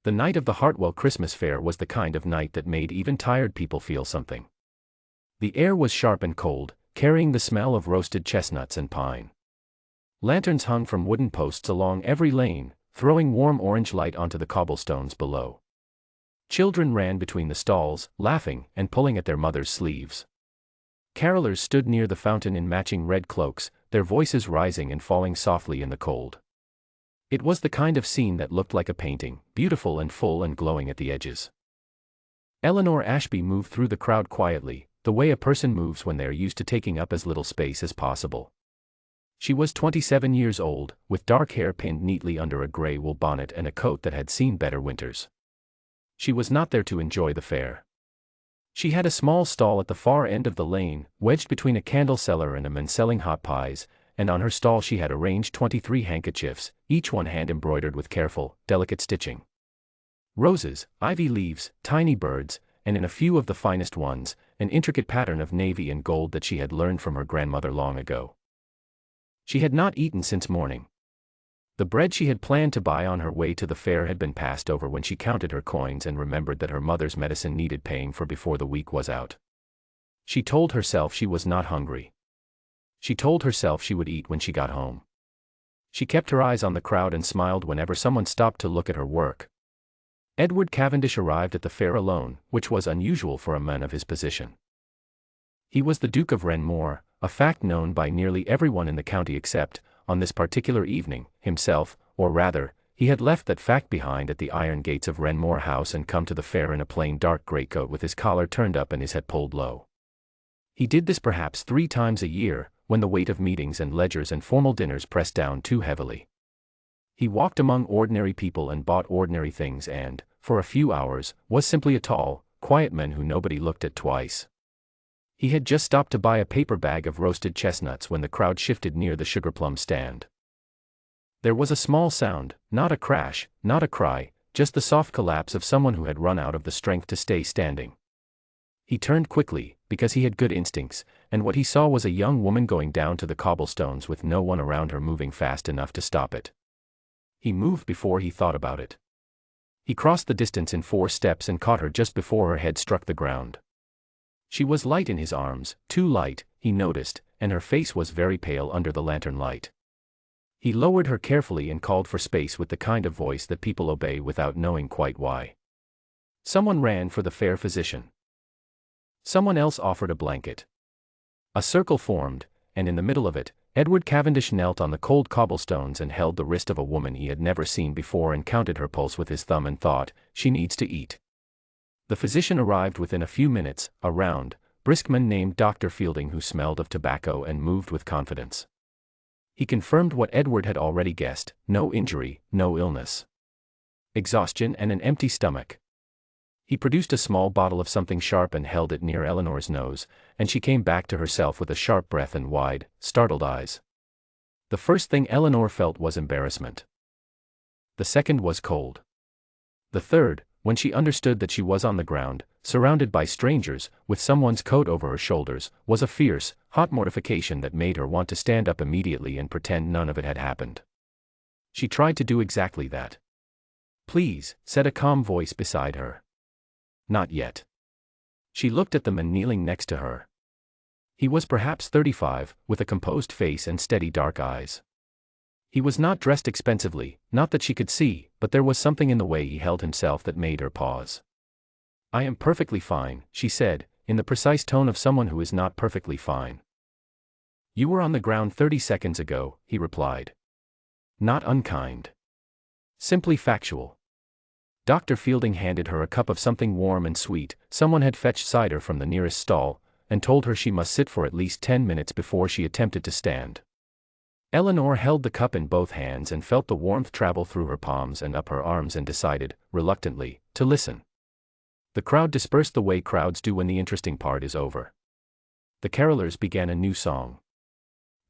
The night of the Hartwell Christmas Fair was the kind of night that made even tired people feel something. The air was sharp and cold, carrying the smell of roasted chestnuts and pine. Lanterns hung from wooden posts along every lane, throwing warm orange light onto the cobblestones below. Children ran between the stalls, laughing and pulling at their mothers' sleeves. Carolers stood near the fountain in matching red cloaks, their voices rising and falling softly in the cold. It was the kind of scene that looked like a painting, beautiful and full and glowing at the edges. Eleanor Ashby moved through the crowd quietly, the way a person moves when they are used to taking up as little space as possible. She was 27 years old, with dark hair pinned neatly under a gray wool bonnet and a coat that had seen better winters. She was not there to enjoy the fair. She had a small stall at the far end of the lane, wedged between a candle seller and a man selling hot pies, and on her stall she had arranged 23 handkerchiefs, each one hand-embroidered with careful, delicate stitching. Roses, ivy leaves, tiny birds, and in a few of the finest ones, an intricate pattern of navy and gold that she had learned from her grandmother long ago. She had not eaten since morning. The bread she had planned to buy on her way to the fair had been passed over when she counted her coins and remembered that her mother's medicine needed paying for before the week was out. She told herself she was not hungry. She told herself she would eat when she got home. She kept her eyes on the crowd and smiled whenever someone stopped to look at her work. Edward Cavendish arrived at the fair alone, which was unusual for a man of his position. He was the Duke of Renmore, a fact known by nearly everyone in the county except, on this particular evening, himself, or rather, he had left that fact behind at the iron gates of Renmore House and come to the fair in a plain dark greatcoat with his collar turned up and his hat pulled low. He did this perhaps 3 times a year, when the weight of meetings and ledgers and formal dinners pressed down too heavily. He walked among ordinary people and bought ordinary things and, for a few hours, was simply a tall, quiet man who nobody looked at twice. He had just stopped to buy a paper bag of roasted chestnuts when the crowd shifted near the sugar-plum stand. There was a small sound, not a crash, not a cry, just the soft collapse of someone who had run out of the strength to stay standing. He turned quickly, because he had good instincts, and what he saw was a young woman going down to the cobblestones with no one around her moving fast enough to stop it. He moved before he thought about it. He crossed the distance in 4 steps and caught her just before her head struck the ground. She was light in his arms, too light, he noticed, and her face was very pale under the lantern light. He lowered her carefully and called for space with the kind of voice that people obey without knowing quite why. Someone ran for the fair physician. Someone else offered a blanket. A circle formed, and in the middle of it, Edward Cavendish knelt on the cold cobblestones and held the wrist of a woman he had never seen before and counted her pulse with his thumb and thought, "She needs to eat." The physician arrived within a few minutes, a round, brisk man named Dr. Fielding who smelled of tobacco and moved with confidence. He confirmed what Edward had already guessed: no injury, no illness. Exhaustion and an empty stomach. He produced a small bottle of something sharp and held it near Eleanor's nose, and she came back to herself with a sharp breath and wide, startled eyes. The first thing Eleanor felt was embarrassment. The second was cold. The third, when she understood that she was on the ground, surrounded by strangers, with someone's coat over her shoulders, was a fierce, hot mortification that made her want to stand up immediately and pretend none of it had happened. She tried to do exactly that. "Please," said a calm voice beside her. "Not yet." She looked at the man kneeling next to her. He was perhaps 35, with a composed face and steady dark eyes. He was not dressed expensively, not that she could see, but there was something in the way he held himself that made her pause. "I am perfectly fine," she said, in the precise tone of someone who is not perfectly fine. "You were on the ground 30 seconds ago," he replied. Not unkind. Simply factual. Dr. Fielding handed her a cup of something warm and sweet. Someone had fetched cider from the nearest stall, and told her she must sit for at least 10 minutes before she attempted to stand. Eleanor held the cup in both hands and felt the warmth travel through her palms and up her arms and decided, reluctantly, to listen. The crowd dispersed the way crowds do when the interesting part is over. The carolers began a new song.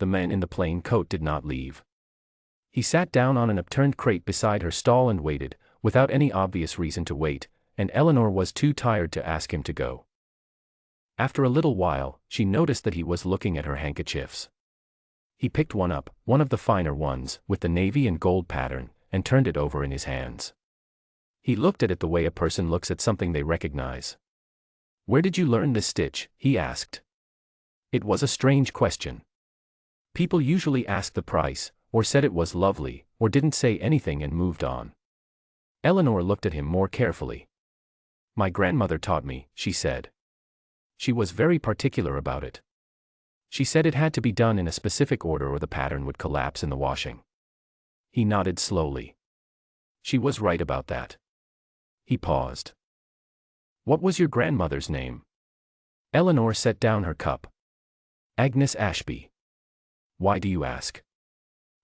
The man in the plain coat did not leave. He sat down on an upturned crate beside her stall and waited, without any obvious reason to wait, and Eleanor was too tired to ask him to go. After a little while, she noticed that he was looking at her handkerchiefs. He picked one up, one of the finer ones, with the navy and gold pattern, and turned it over in his hands. He looked at it the way a person looks at something they recognize. "Where did you learn this stitch?" he asked. It was a strange question. People usually asked the price, or said it was lovely, or didn't say anything and moved on. Eleanor looked at him more carefully. "My grandmother taught me," she said. "She was very particular about it. She said it had to be done in a specific order or the pattern would collapse in the washing." He nodded slowly. "She was right about that." He paused. "What was your grandmother's name?" Eleanor set down her cup. "Agnes Ashby." "Why do you ask?"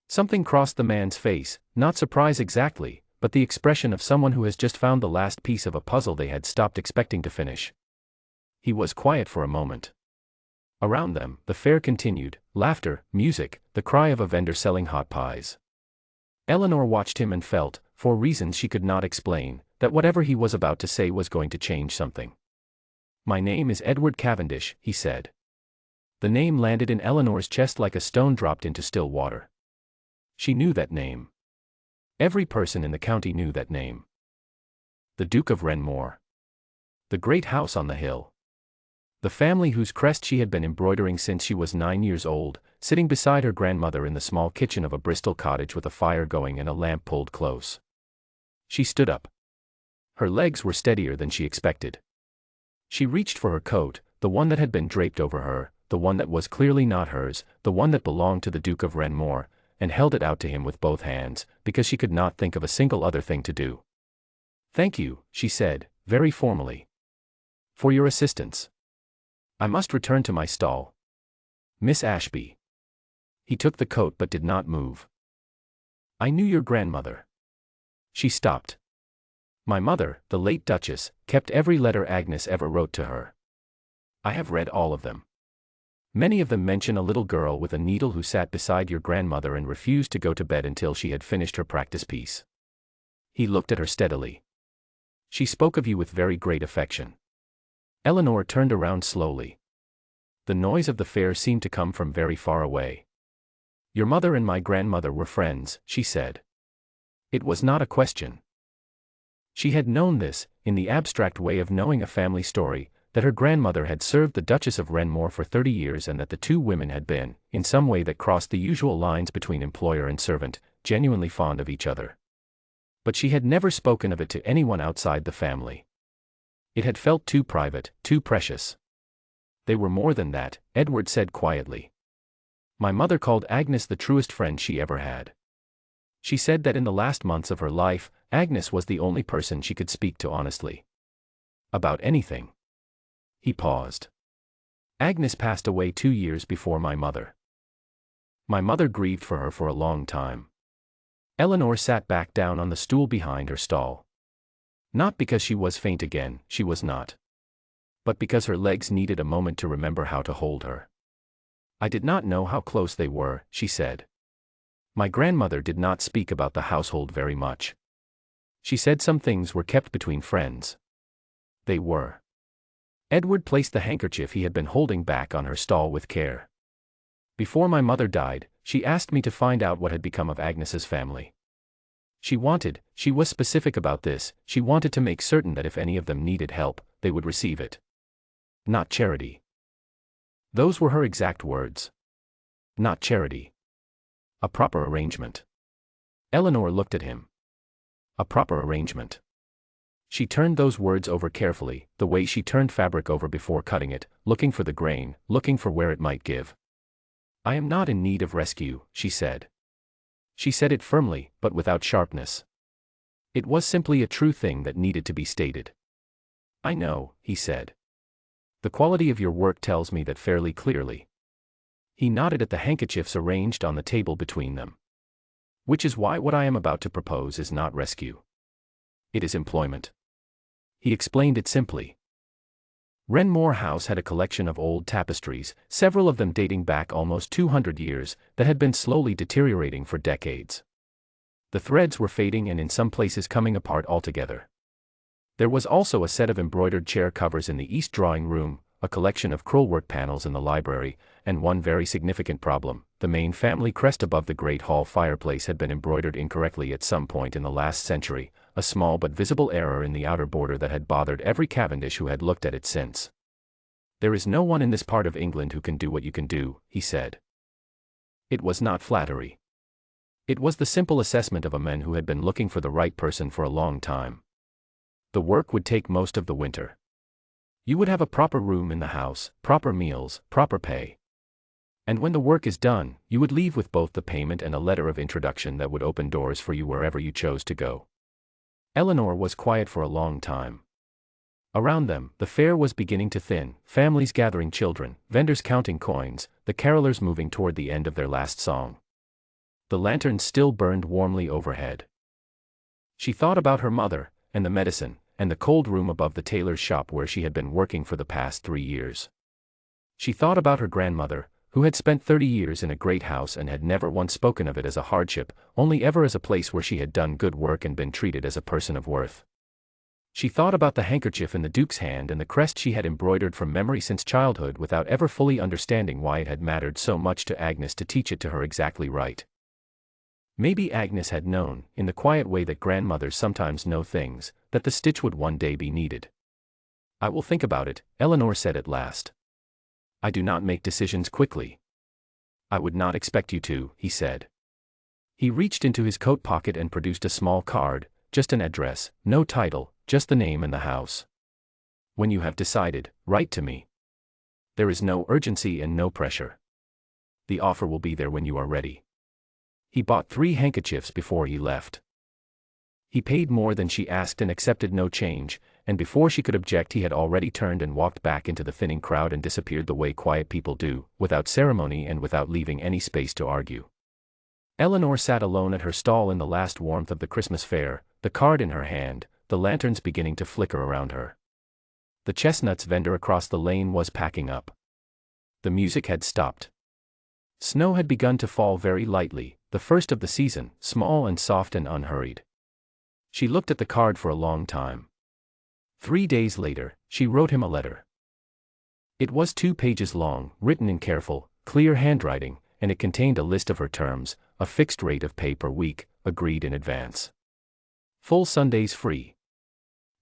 Something crossed the man's face, not surprise exactly, but the expression of someone who has just found the last piece of a puzzle they had stopped expecting to finish. He was quiet for a moment. Around them, the fair continued, laughter, music, the cry of a vendor selling hot pies. Eleanor watched him and felt, for reasons she could not explain, that whatever he was about to say was going to change something. "My name is Edward Cavendish," he said. The name landed in Eleanor's chest like a stone dropped into still water. She knew that name. Every person in the county knew that name. The Duke of Renmore. The great house on the hill. The family whose crest she had been embroidering since she was 9 years old, sitting beside her grandmother in the small kitchen of a Bristol cottage with a fire going and a lamp pulled close. She stood up. Her legs were steadier than she expected. She reached for her coat, the one that had been draped over her, the one that was clearly not hers, the one that belonged to the Duke of Renmore, and held it out to him with both hands, because she could not think of a single other thing to do. "Thank you," she said, very formally. "For your assistance. I must return to my stall. Miss Ashby." He took the coat but did not move. "I knew your grandmother." She stopped. "My mother, the late Duchess, kept every letter Agnes ever wrote to her. I have read all of them. Many of them mention a little girl with a needle who sat beside your grandmother and refused to go to bed until she had finished her practice piece." He looked at her steadily. "She spoke of you with very great affection." Eleanor turned around slowly. The noise of the fair seemed to come from very far away. "Your mother and my grandmother were friends," she said. It was not a question. She had known this, in the abstract way of knowing a family story, that her grandmother had served the Duchess of Renmore for 30 years and that the two women had been, in some way that crossed the usual lines between employer and servant, genuinely fond of each other. But she had never spoken of it to anyone outside the family. It had felt too private, too precious. "They were more than that," Edward said quietly. "My mother called Agnes the truest friend she ever had. She said that in the last months of her life, Agnes was the only person she could speak to honestly. About anything." He paused. "Agnes passed away 2 years before my mother. My mother grieved for her for a long time." Eleanor sat back down on the stool behind her stall. Not because she was faint again, she was not. But because her legs needed a moment to remember how to hold her. "I did not know how close they were," she said. "My grandmother did not speak about the household very much. She said some things were kept between friends. They were." Edward placed the handkerchief he had been holding back on her stall with care. "Before my mother died, she asked me to find out what had become of Agnes's family. She was specific about this, she wanted to make certain that if any of them needed help, they would receive it. Not charity. Those were her exact words. Not charity. A proper arrangement." Eleanor looked at him. "A proper arrangement." She turned those words over carefully, the way she turned fabric over before cutting it, looking for the grain, looking for where it might give. "I am not in need of rescue," she said. She said it firmly, but without sharpness. It was simply a true thing that needed to be stated. "I know," he said. "The quality of your work tells me that fairly clearly." He nodded at the handkerchiefs arranged on the table between them. "Which is why what I am about to propose is not rescue. It is employment." He explained it simply. Renmore House had a collection of old tapestries, several of them dating back almost 200 years, that had been slowly deteriorating for decades. The threads were fading and in some places coming apart altogether. There was also a set of embroidered chair covers in the east drawing room, a collection of crowlwork panels in the library, and one very significant problem: the main family crest above the great hall fireplace had been embroidered incorrectly at some point in the last century, a small but visible error in the outer border that had bothered every Cavendish who had looked at it since. "There is no one in this part of England who can do what you can do," he said. It was not flattery. It was the simple assessment of a man who had been looking for the right person for a long time. The work would take most of the winter. You would have a proper room in the house, proper meals, proper pay. And when the work is done, you would leave with both the payment and a letter of introduction that would open doors for you wherever you chose to go. Eleanor was quiet for a long time. Around them, the fair was beginning to thin, families gathering children, vendors counting coins, the carolers moving toward the end of their last song. The lanterns still burned warmly overhead. She thought about her mother, and the medicine, and the cold room above the tailor's shop where she had been working for the past 3 years. She thought about her grandmother, who had spent 30 years in a great house and had never once spoken of it as a hardship, only ever as a place where she had done good work and been treated as a person of worth. She thought about the handkerchief in the Duke's hand and the crest she had embroidered from memory since childhood without ever fully understanding why it had mattered so much to Agnes to teach it to her exactly right. Maybe Agnes had known, in the quiet way that grandmothers sometimes know things, that the stitch would one day be needed. "I will think about it," Eleanor said at last. "I do not make decisions quickly." "I would not expect you to," he said. He reached into his coat pocket and produced a small card, just an address, no title, just the name and the house. "When you have decided, write to me. There is no urgency and no pressure. The offer will be there when you are ready." He bought 3 handkerchiefs before he left. He paid more than she asked and accepted no change, and before she could object he had already turned and walked back into the thinning crowd and disappeared the way quiet people do, without ceremony and without leaving any space to argue. Eleanor sat alone at her stall in the last warmth of the Christmas fair, the card in her hand, the lanterns beginning to flicker around her. The chestnuts vendor across the lane was packing up. The music had stopped. Snow had begun to fall very lightly, the first of the season, small and soft and unhurried. She looked at the card for a long time. 3 days later, she wrote him a letter. It was 2 pages long, written in careful, clear handwriting, and it contained a list of her terms, a fixed rate of pay per week, agreed in advance. Full Sundays free.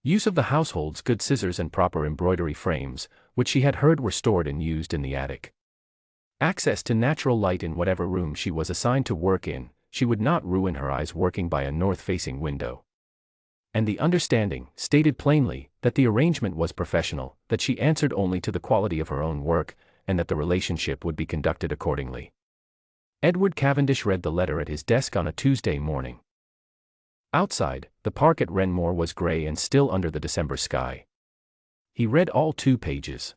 Use of the household's good scissors and proper embroidery frames, which she had heard were stored and used in the attic. Access to natural light in whatever room she was assigned to work in, she would not ruin her eyes working by a north-facing window. And the understanding, stated plainly, that the arrangement was professional, that she answered only to the quality of her own work, and that the relationship would be conducted accordingly. Edward Cavendish read the letter at his desk on a Tuesday morning. Outside, the park at Renmore was grey and still under the December sky. He read all 2 pages.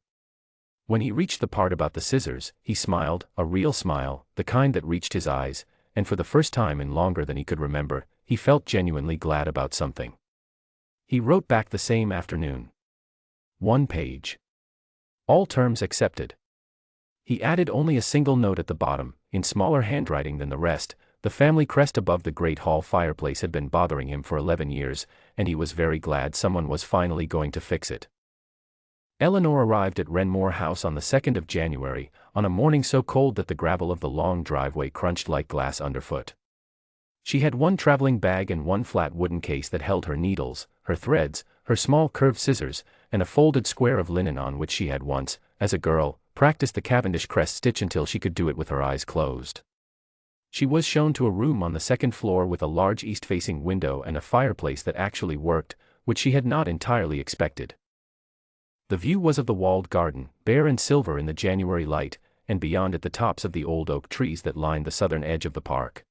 When he reached the part about the scissors, he smiled, a real smile, the kind that reached his eyes, and for the first time in longer than he could remember, he felt genuinely glad about something. He wrote back the same afternoon. 1 page. All terms accepted. He added only a single note at the bottom, in smaller handwriting than the rest. The family crest above the great hall fireplace had been bothering him for 11 years, and he was very glad someone was finally going to fix it. Eleanor arrived at Renmore House on the 2nd of January, on a morning so cold that the gravel of the long driveway crunched like glass underfoot. She had 1 traveling bag and 1 flat wooden case that held her needles, her threads, her small curved scissors, and a folded square of linen on which she had once, as a girl, practiced the Cavendish crest stitch until she could do it with her eyes closed. She was shown to a room on the 2nd floor with a large east-facing window and a fireplace that actually worked, which she had not entirely expected. The view was of the walled garden, bare and silver in the January light, and beyond it the tops of the old oak trees that lined the southern edge of the park.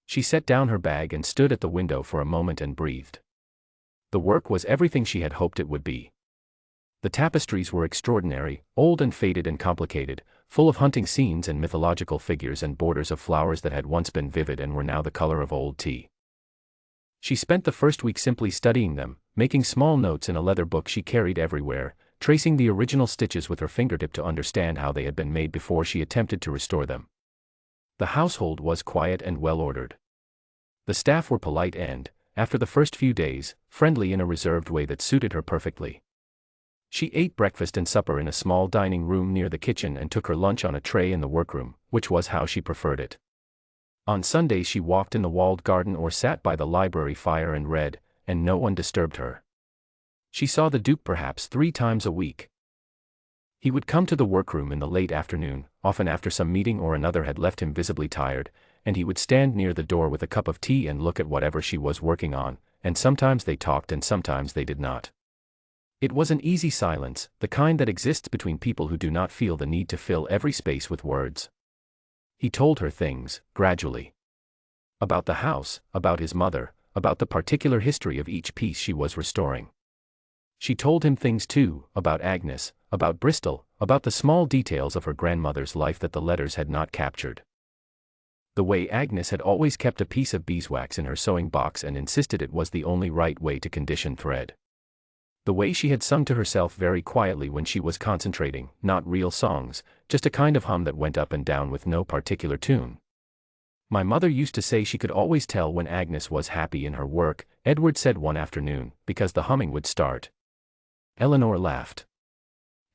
She set down her bag and stood at the window for a moment and breathed. The work was everything she had hoped it would be. The tapestries were extraordinary, old and faded and complicated, full of hunting scenes and mythological figures and borders of flowers that had once been vivid and were now the color of old tea. She spent the first week simply studying them, making small notes in a leather book she carried everywhere, tracing the original stitches with her fingertip to understand how they had been made before she attempted to restore them. The household was quiet and well-ordered. The staff were polite and, after the first few days, friendly in a reserved way that suited her perfectly. She ate breakfast and supper in a small dining room near the kitchen and took her lunch on a tray in the workroom, which was how she preferred it. On Sundays she walked in the walled garden or sat by the library fire and read, and no one disturbed her. She saw the Duke perhaps 3 times a week. He would come to the workroom in the late afternoon, often after some meeting or another had left him visibly tired, and he would stand near the door with a cup of tea and look at whatever she was working on, and sometimes they talked and sometimes they did not. It was an easy silence, the kind that exists between people who do not feel the need to fill every space with words. He told her things, gradually. About the house, about his mother, about the particular history of each piece she was restoring. She told him things too, about Agnes, about Bristol, about the small details of her grandmother's life that the letters had not captured. The way Agnes had always kept a piece of beeswax in her sewing box and insisted it was the only right way to condition thread. The way she had sung to herself very quietly when she was concentrating, not real songs, just a kind of hum that went up and down with no particular tune. My mother used to say she could always tell when Agnes was happy in her work, Edward said one afternoon, because the humming would start. Eleanor laughed.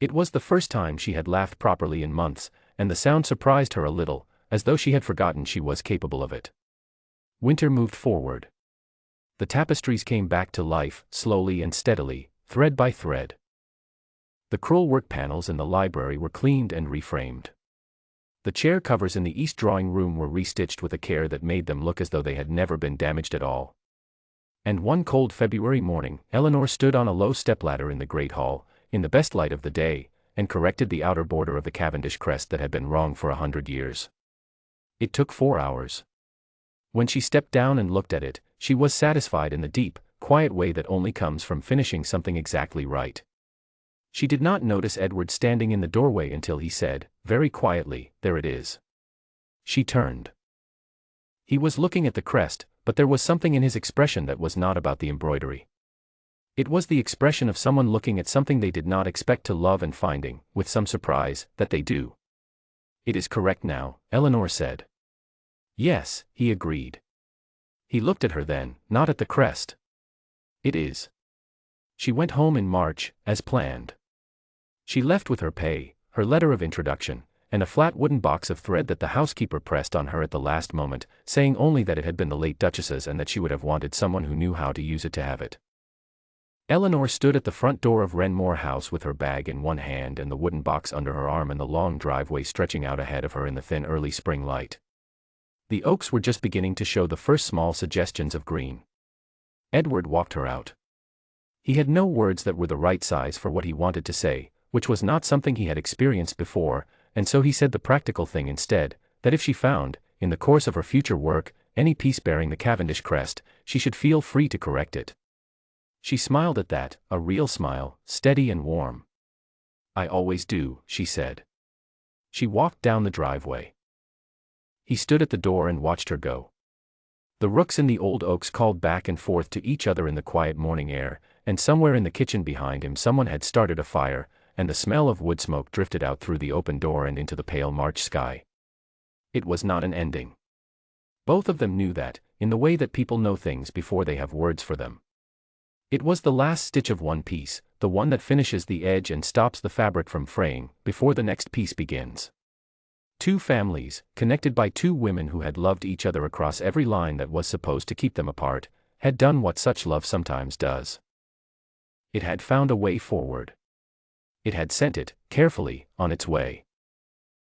It was the first time she had laughed properly in months, and the sound surprised her a little, as though she had forgotten she was capable of it. Winter moved forward. The tapestries came back to life, slowly and steadily, thread by thread. The crewel work panels in the library were cleaned and reframed. The chair covers in the east drawing room were restitched with a care that made them look as though they had never been damaged at all. And one cold February morning, Eleanor stood on a low stepladder in the great hall, in the best light of the day, and corrected the outer border of the Cavendish crest that had been wrong for 100 years. It took 4 hours. When she stepped down and looked at it, she was satisfied in the deep, quiet way that only comes from finishing something exactly right. She did not notice Edward standing in the doorway until he said, very quietly, "There it is." She turned. He was looking at the crest, but there was something in his expression that was not about the embroidery. It was the expression of someone looking at something they did not expect to love and finding, with some surprise, that they do. "It is correct now," Eleanor said. "Yes," he agreed. He looked at her then, not at the crest. "It is." She went home in March, as planned. She left with her pay, her letter of introduction, and a flat wooden box of thread that the housekeeper pressed on her at the last moment, saying only that it had been the late Duchess's and that she would have wanted someone who knew how to use it to have it. Eleanor stood at the front door of Wrenmore House with her bag in one hand and the wooden box under her arm and the long driveway stretching out ahead of her in the thin early spring light. The oaks were just beginning to show the first small suggestions of green. Edward walked her out. He had no words that were the right size for what he wanted to say, which was not something he had experienced before, and so he said the practical thing instead, that if she found, in the course of her future work, any piece bearing the Cavendish crest, she should feel free to correct it. She smiled at that, a real smile, steady and warm. "I always do," she said. She walked down the driveway. He stood at the door and watched her go. The rooks in the old oaks called back and forth to each other in the quiet morning air, and somewhere in the kitchen behind him someone had started a fire, and the smell of wood smoke drifted out through the open door and into the pale March sky. It was not an ending. Both of them knew that, in the way that people know things before they have words for them. It was the last stitch of one piece, the one that finishes the edge and stops the fabric from fraying, before the next piece begins. 2 families, connected by 2 women who had loved each other across every line that was supposed to keep them apart, had done what such love sometimes does. It had found a way forward. It had sent it, carefully, on its way.